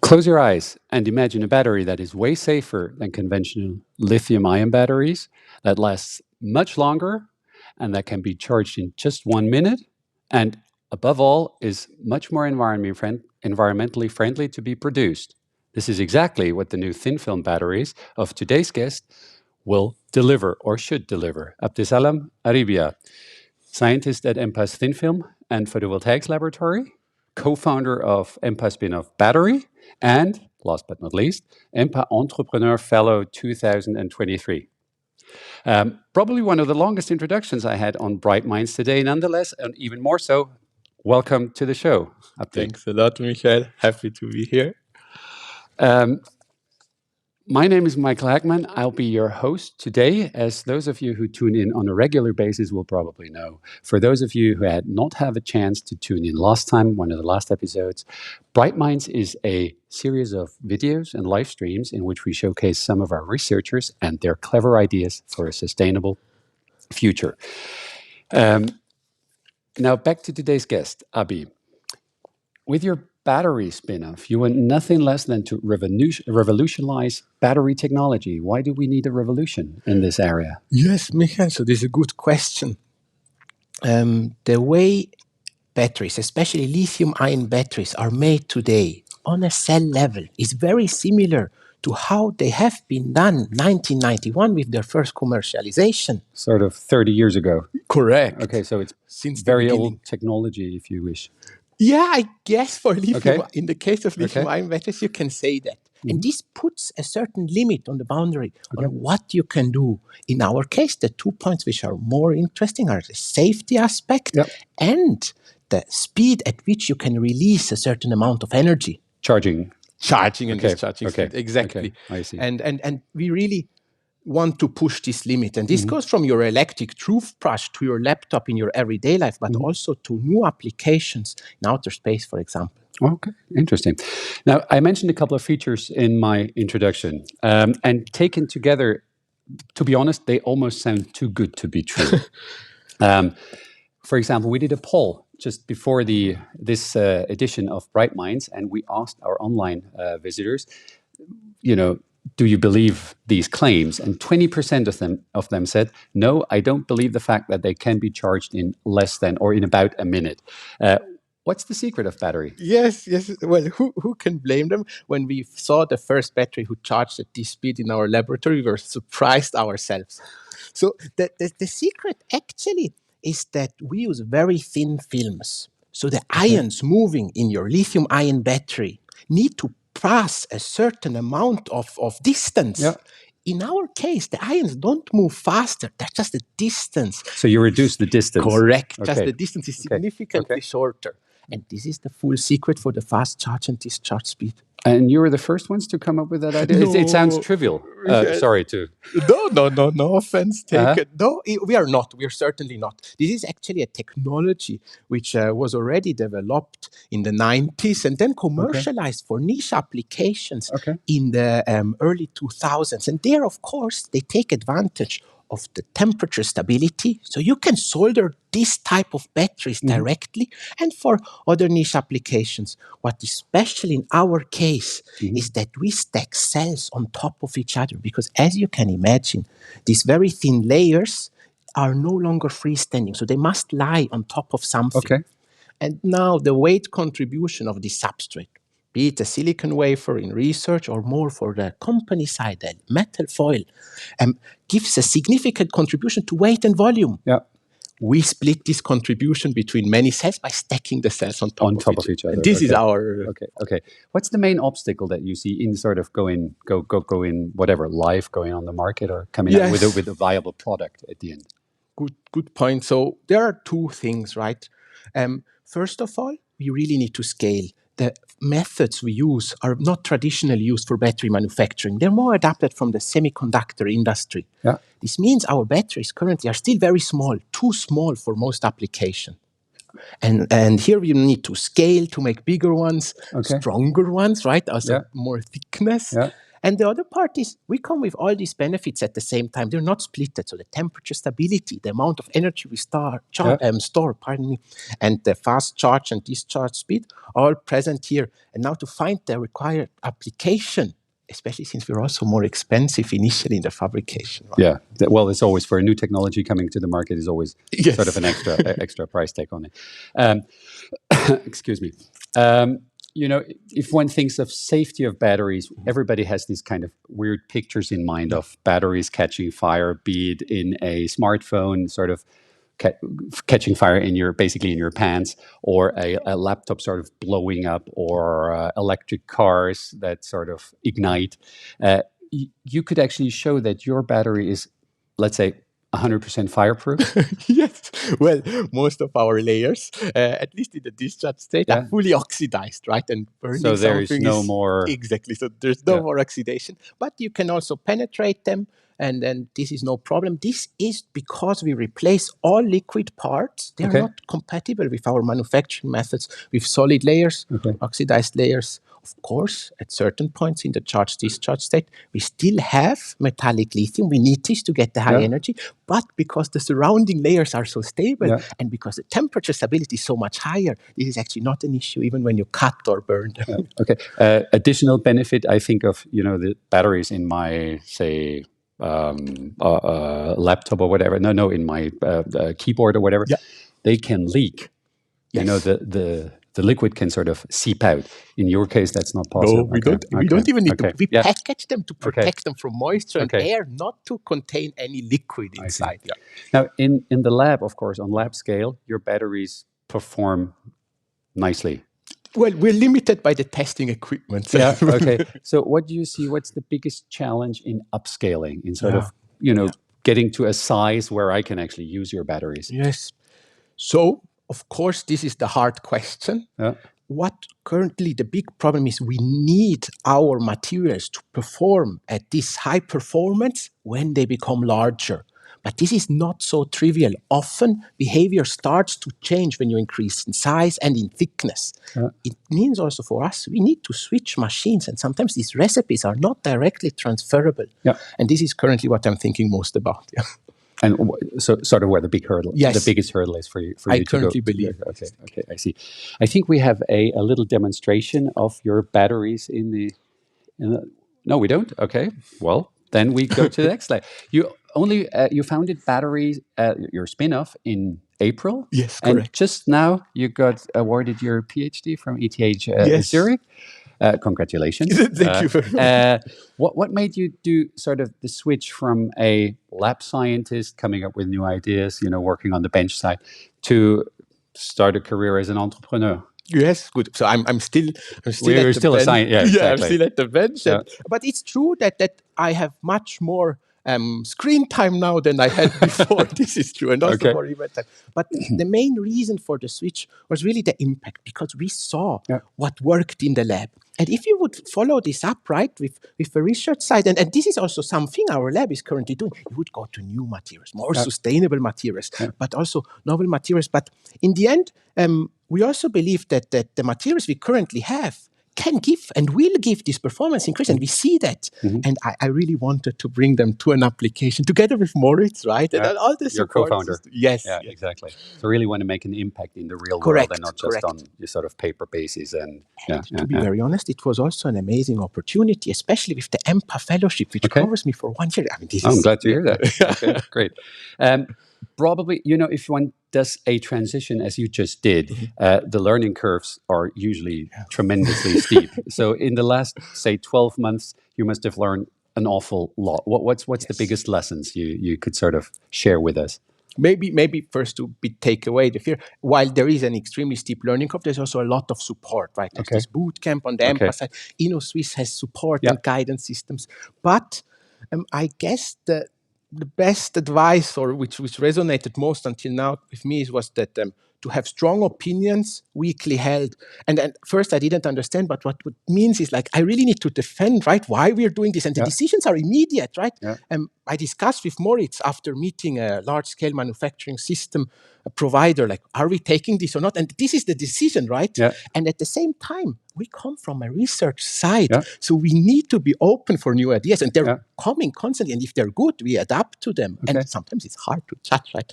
Close your eyes and imagine a battery that is way safer than conventional lithium-ion batteries, that lasts much longer, and that can be charged in just 1 minute, and above all, is much more environmentally friendly to be produced. This is exactly what the new thin film batteries of today's guest will deliver, or should deliver. Abdessalem Aribia, scientist at Empa's Thin Film and Photovoltaics Laboratory, co-founder of Empa spin-off Battery, and, last but not least, Empa Entrepreneur Fellow 2023. Probably one of the longest introductions I had on Bright Minds today, nonetheless, and even more so, welcome to the show, Abdi. Thanks a lot, Michael. Happy to be here. My name is Michael Hagmann. I'll be your host today, as those of you who tune in on a regular basis will probably know. For those of you who had not had a chance to tune in last time, one of the last episodes, Bright Minds is a series of videos and live streams in which we showcase some of our researchers and their clever ideas for a sustainable future. Now back to today's guest, Abi. With your battery spin-off, you want nothing less than to revolutionize battery technology. Why do we need a revolution in this area? Yes, Michael, so this is a good question. The way batteries, especially lithium-ion batteries, are made today on a cell level is very similar to how they have been done 1991 with their first commercialization. Sort of 30 years ago. Correct. Okay, so it's Since very old technology, if you wish. Yeah, I guess for lithium, Okay. in the case of lithium-ion batteries, you can say that. And this puts a certain limit on the boundary on what you can do. In our case, the 2 points which are more interesting are the safety aspect and the speed at which you can release a certain amount of energy. Charging And discharging speed, exactly. I see. And we really want to push this limit. And this goes from your electric toothbrush to your laptop in your everyday life, but also to new applications in outer space, for example. Okay, interesting. Now, I mentioned a couple of features in my introduction, and taken together, to be honest, they almost sound too good to be true. For example, we did a poll just before this edition of Bright Minds, and we asked our online visitors, do you believe these claims? And 20% of them said, no, I don't believe the fact that they can be charged in less than or in about a minute. What's the secret of battery? Yes. Well, who can blame them? When we saw the first battery who charged at this speed in our laboratory, we were surprised ourselves. So the secret actually is that we use very thin films. So the ions moving in your lithium-ion battery need to pass a certain amount of distance. Yeah. In our case, the ions don't move faster. That's just the distance. So you reduce the distance. Correct. Okay. Just the distance is significantly shorter. And this is the full secret for the fast charge and discharge speed. And you were the first ones to come up with that idea? No. It sounds trivial. Sorry to... No offense taken. No, we are not. We are certainly not. This is actually a technology which was already developed in the 90s and then commercialized for niche applications in the early 2000s. And there, of course, they take advantage of the temperature stability. So you can solder this type of batteries directly and for other niche applications. What is special in our case is that we stack cells on top of each other because, as you can imagine, these very thin layers are no longer freestanding. So they must lie on top of something. Okay. And now the weight contribution of this substrate, be it a silicon wafer in research or more for the company side, the metal foil, gives a significant contribution to weight and volume. Yeah. We split this contribution between many cells by stacking the cells on top of each other. And this is our... Okay. What's the main obstacle that you see in sort of going whatever, live, going on the market or coming out with a viable product at the end? Good point. So there are two things, right? First of all, we really need to scale. The methods we use are not traditionally used for battery manufacturing. They're more adapted from the semiconductor industry. Yeah. This means our batteries currently are still very small, too small for most applications. And here we need to scale to make bigger ones, stronger ones, right? Also more thickness. Yeah. And the other part is we come with all these benefits at the same time. They're not splitted. So the temperature stability, the amount of energy we store, and the fast charge and discharge speed, all present here. And now to find the required application, especially since we're also more expensive initially in the fabrication. Right? Yeah, well, it's always for a new technology coming to the market is always sort of an extra price tag on it. Excuse me. If one thinks of safety of batteries, everybody has these kind of weird pictures in mind of batteries catching fire, be it in a smartphone, sort of catching fire basically in your pants, or a laptop sort of blowing up, or electric cars that sort of ignite. You could actually show that your battery is, let's say, 100% fireproof? Yes. Well, most of our layers, at least in the discharge state, are fully oxidized, right? And burning so there's something no more... Exactly. So there's no more oxidation. But you can also penetrate them, and then this is no problem. This is because we replace all liquid parts. They're not compatible with our manufacturing methods, with solid layers, oxidized layers. Of course, at certain points in the charge-discharge state, we still have metallic lithium. We need this to get the high energy. But because the surrounding layers are so stable and because the temperature stability is so much higher, this is actually not an issue even when you cut or burn them. Additional benefit, I think of, the batteries in my, say, laptop or whatever. No, in my keyboard or whatever. They can leak. Yes. The liquid can sort of seep out. In your case, that's not possible. No, we don't even need to. We package them to protect them from moisture and air, not to contain any liquid inside. Now, in the lab, of course, on lab scale, your batteries perform nicely. Well, we're limited by the testing equipment. So what do you see? What's the biggest challenge in upscaling, in sort of, getting to a size where I can actually use your batteries? Yes. So, of course, this is the hard question. What currently the big problem is, we need our materials to perform at this high performance when they become larger. But this is not so trivial. Often behavior starts to change when you increase in size and in thickness. It means also for us, we need to switch machines, and sometimes these recipes are not directly transferable. And this is currently what I'm thinking most about. And so, sort of where the big hurdle, the biggest hurdle is for you. I currently believe. Okay, I see. I think we have a little demonstration of your batteries in the. No, we don't. Okay, well then we go to the next slide. You founded batteries, your spin-off, in April. Yes, correct. And just now you got awarded your PhD from ETH Zurich. Congratulations. Thank you very much. What made you do sort of the switch from a lab scientist coming up with new ideas, working on the bench side, to start a career as an entrepreneur? Yes, good. So I'm still We're still a scientist. Yeah, exactly. I'm still at the bench. But it's true that I have much more screen time now than I had before. This is true, and also more event time. But the main reason for the switch was really the impact, because we saw what worked in the lab. And if you would follow this up, right, with the research side, and this is also something our lab is currently doing, you would go to new materials, more sustainable materials, but also novel materials. But in the end, we also believe that the materials we currently have can give and will give this performance increase, and we see that. And I really wanted to bring them to an application together with Moritz, right? And all the your co-founder. Yes. Exactly. So really want to make an impact in the real world and not just on your sort of paper basis. And to be very honest, it was also an amazing opportunity, especially with the Empa fellowship, which covers me for 1 year. I mean, I'm glad to hear that. Okay, great. Probably, if one does a transition as you just did, the learning curves are usually tremendously steep. So in the last, say, 12 months, you must have learned an awful lot. What's the biggest lessons you could sort of share with us? Maybe first to take away the fear. While there is an extremely steep learning curve, there's also a lot of support, right? There's this boot camp on the Empa side. InnoSwiss has support and guidance systems. But I guess the best advice, or which resonated most until now with me, was that to have strong opinions weakly held. And at first I didn't understand, but what it means is like, I really need to defend, right, why we're doing this. And the decisions are immediate, right? I discussed with Moritz after meeting a large-scale manufacturing system provider, like, are we taking this or not? And this is the decision, right? And at the same time, we come from a research side. So we need to be open for new ideas. And they're coming constantly. And if they're good, we adapt to them. And sometimes it's hard to judge, right?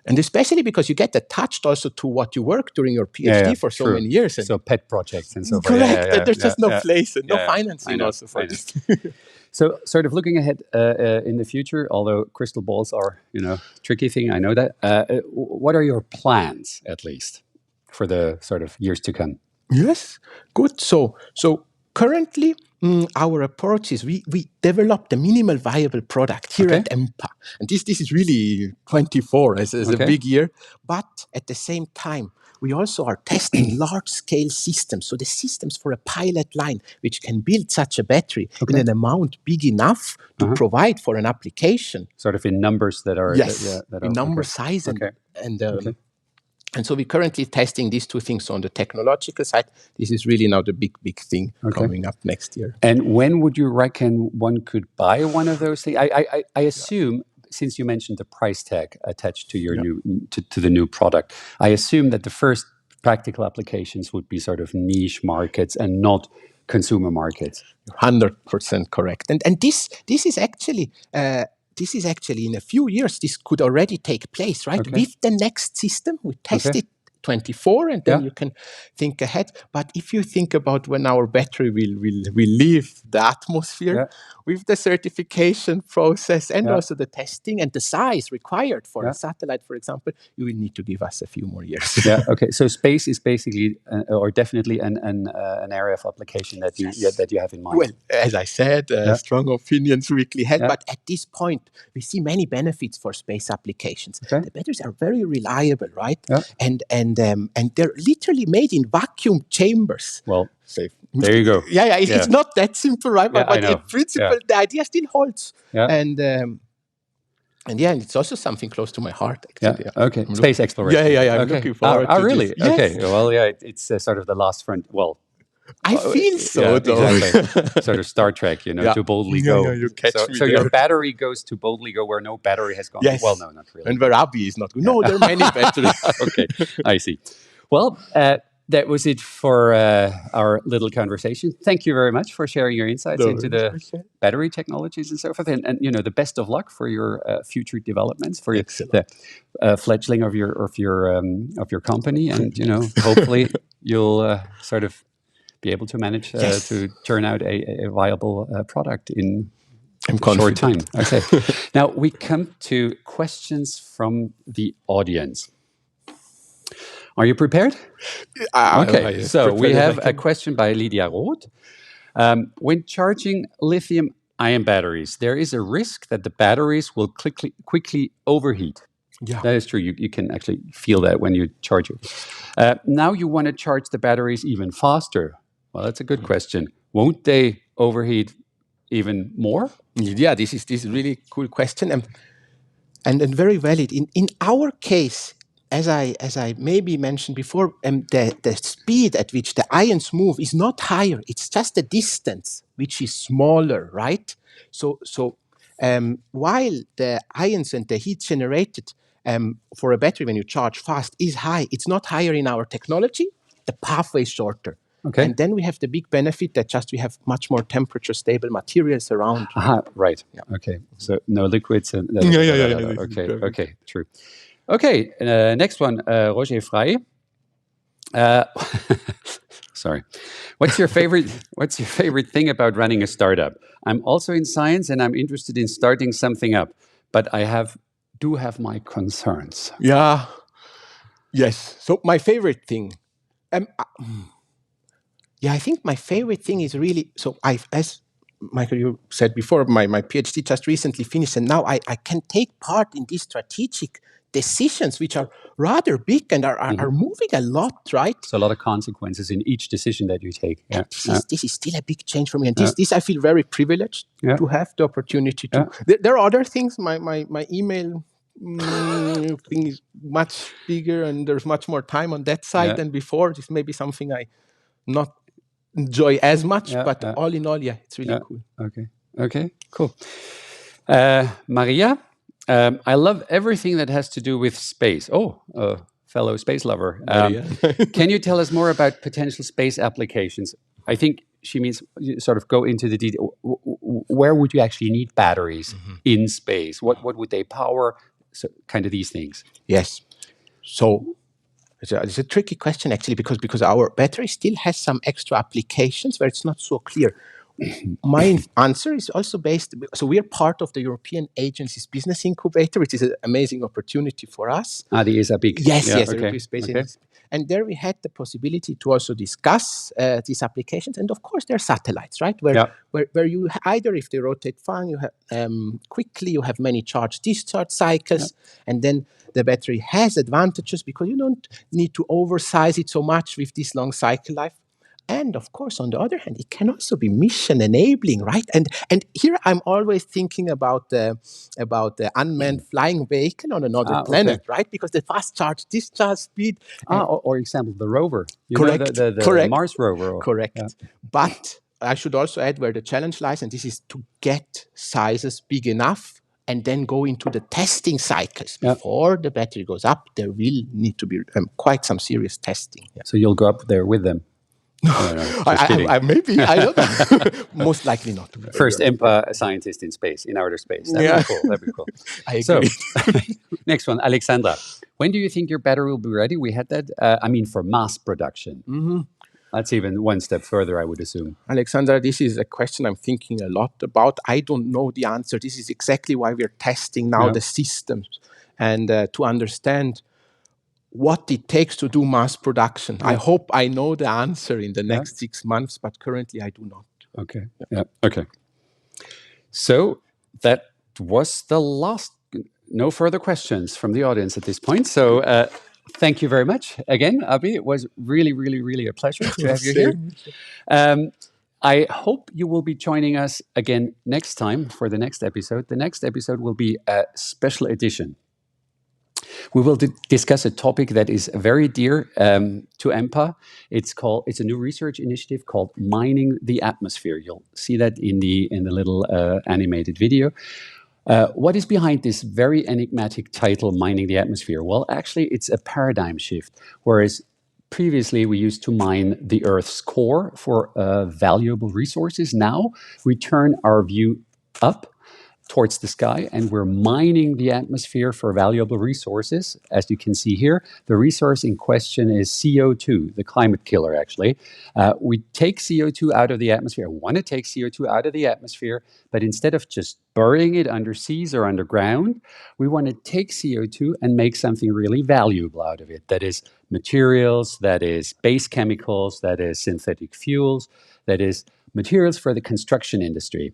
And especially because you get attached also to what you work during your PhD for so many years. And so pet projects and so forth. Correct. There's just no place and no financing also for this. So sort of looking ahead in the future, although crystal balls are, tricky thing, I know that. What are your plans, at least, for the sort of years to come? Yes, good. So currently, our approach is we developed a minimal viable product here at Empa. And this is really 24 as a big year. But at the same time, we also are testing large-scale systems. So the systems for a pilot line, which can build such a battery in an amount big enough to provide for an application. Sort of in numbers that are... Yes, in number, size, and so we're currently testing these two things. So on the technological side, this is really now the big thing coming up next year. And when would you reckon one could buy one of those things? I assume, since you mentioned the price tag attached to your to the new product, I assume that the first practical applications would be sort of niche markets and not consumer markets. 100% correct. And this is actually... This is actually, in a few years, this could already take place, right? With the next system, we tested 24, and then you can think ahead. But if you think about when our battery will leave the atmosphere, with the certification process and also the testing and the size required for a satellite, for example, you will need to give us a few more years. So space is basically, or definitely an area of application that you have in mind. Well, as I said, strong opinions weakly held, but at this point, we see many benefits for space applications. The batteries are very reliable, right? And they're literally made in vacuum chambers. Well, there you go. It's not that simple, right? But in principle, the idea still holds. And it's also something close to my heart, actually. Space exploration. I'm looking forward to really? this. Yes. Okay. Well, it's sort of the last front. Well, I feel so, though. Exactly. Sort of Star Trek, to boldly go. You catch me so your battery goes to boldly go where no battery has gone. Yes. Well, no, not really. And where Abi is not good. No, there are many batteries. Okay, I see. Well, that was it for our little conversation. Thank you very much for sharing your insights into the battery technologies and so forth. And the best of luck for your future developments, for the fledgling of your company, and hopefully you'll sort of be able to manage to turn out a viable product in a short time. Okay. Now we come to questions from the audience. Are you prepared? Okay, so we have a question by Lydia Roth. When charging lithium-ion batteries, there is a risk that the batteries will quickly overheat. Yeah, that is true. You can actually feel that when you charge it. Now you want to charge the batteries even faster. Well, that's a good question. Won't they overheat even more? Yeah, this is a really cool question and very valid. In our case, as I maybe mentioned before, the speed at which the ions move is not higher. It's just the distance which is smaller, right? So while the ions and the heat generated for a battery when you charge fast is high, it's not higher in our technology. The pathway is shorter. Okay. And then we have the big benefit that we have much more temperature-stable materials around. Right. Yeah. Okay. So no liquids. Okay. True. Okay. Next one, Roger Frey. Sorry. What's your favorite thing about running a startup? I'm also in science and I'm interested in starting something up, but I do have my concerns. Yeah. Yes. So my favorite thing. I think my favorite thing is really, as Michael, you said before, my PhD just recently finished, and now I can take part in these strategic decisions, which are rather big and are moving a lot, right? So a lot of consequences in each decision that you take. Yeah. This is still a big change for me, and this I feel very privileged to have the opportunity to. There are other things. My email thing is much bigger and there's much more time on that side than before. This may be something I not enjoy as much, but all in all, it's really cool. Okay, cool. Maria, I love everything that has to do with space. Fellow space lover. Can you tell us more about potential space applications? I think she means sort of go into the detail. Where would you actually need batteries in space? What would they power? So kind of these things. Yes. So it's a tricky question actually because our battery still has some extra applications where it's not so clear. My answer is also based, so we are part of the European Agency's Business Incubator, which is an amazing opportunity for us. The ESA big. Yes, European Space Agency. And there we had the possibility to also discuss these applications. And of course, there are satellites, right? Where you either, if they rotate fine, you have quickly, you have many charge-discharge cycles, and then the battery has advantages because you don't need to oversize it so much with this long cycle life. And of course, on the other hand, it can also be mission enabling, right? And here I'm always thinking about the unmanned flying vehicle on another planet, right? Because the fast charge discharge speed. Or example, the rover. Correct. The Mars rover. Correct. But I should also add where the challenge lies, and this is to get sizes big enough and then go into the testing cycles. Before the battery goes up, there will need to be quite some serious testing. So you'll go up there with them. No, maybe, I don't know. Most likely not. First Empa scientist in space, in outer space. That'd be cool. I agree. So, next one, Alexandra. When do you think your battery will be ready? We had that, for mass production. That's even one step further, I would assume. Alexandra, this is a question I'm thinking a lot about. I don't know the answer. This is exactly why we're testing now the systems and to understand what it takes to do mass production. I hope I know the answer in the next 6 months, but currently I do not. Okay. Okay. So that was the last. No further questions from the audience at this point. So thank you very much again, Abi. It was really, really, really a pleasure to have you here. I hope you will be joining us again next time for the next episode. The next episode will be a special edition. We will discuss a topic that is very dear to Empa. It's a new research initiative called Mining the Atmosphere. You'll see that in the little animated video. What is behind this very enigmatic title, Mining the Atmosphere? Well, actually, it's a paradigm shift. Whereas previously we used to mine the Earth's core for valuable resources, now we turn our view up towards the sky, and we're mining the atmosphere for valuable resources. As you can see here, the resource in question is CO2, the climate killer, actually. We take CO2 out of the atmosphere, want to take CO2 out of the atmosphere, but instead of just burying it under seas or underground, we want to take CO2 and make something really valuable out of it. That is materials, that is base chemicals, that is synthetic fuels, that is materials for the construction industry.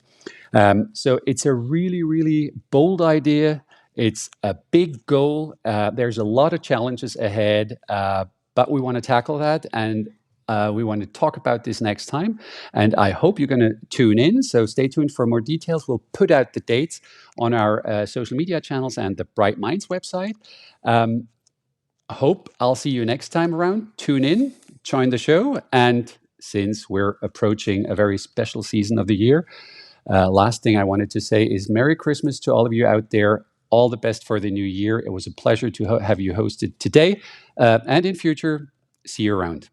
So it's a really, really bold idea. It's a big goal. There's a lot of challenges ahead, but we want to tackle that, and we want to talk about this next time. And I hope you're going to tune in. So stay tuned for more details. We'll put out the dates on our social media channels and the Bright Minds website. I hope I'll see you next time around. Tune in, join the show, and since we're approaching a very special season of the year, last thing I wanted to say is Merry Christmas to all of you out there. All the best for the new year. It was a pleasure to have you hosted today and in future. See you around.